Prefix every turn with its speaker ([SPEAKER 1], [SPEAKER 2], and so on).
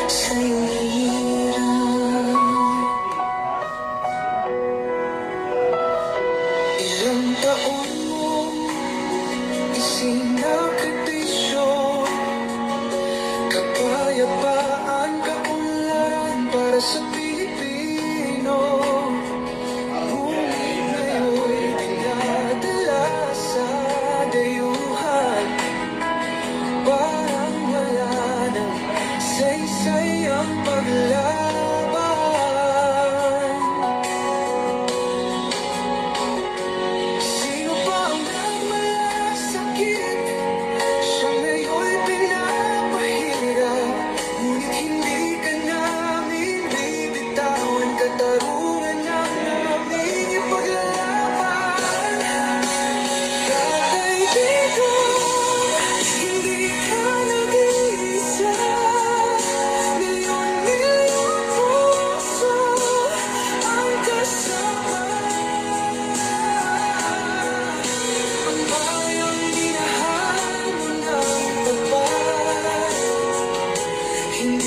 [SPEAKER 1] sa'yo nahihirap. Ilang taon mong isinakripisyo, kapayapaan, kaunlaran para sa Pilipino. Ngunit ngayon'y pinadala sa dayuhan, parang wala nang saysay ang paglaban. Sino ba ang nagmalasakit? Siya ngayon'y pinapahirap, ngunit hindi ka namin bibitawan. Katarungan ang aming ipaglalaban. Kahit dito, hindi ka nag-iisa. Milyon-milyong puso ang kasama. Ang bayang minahal mo ng tapat, hindi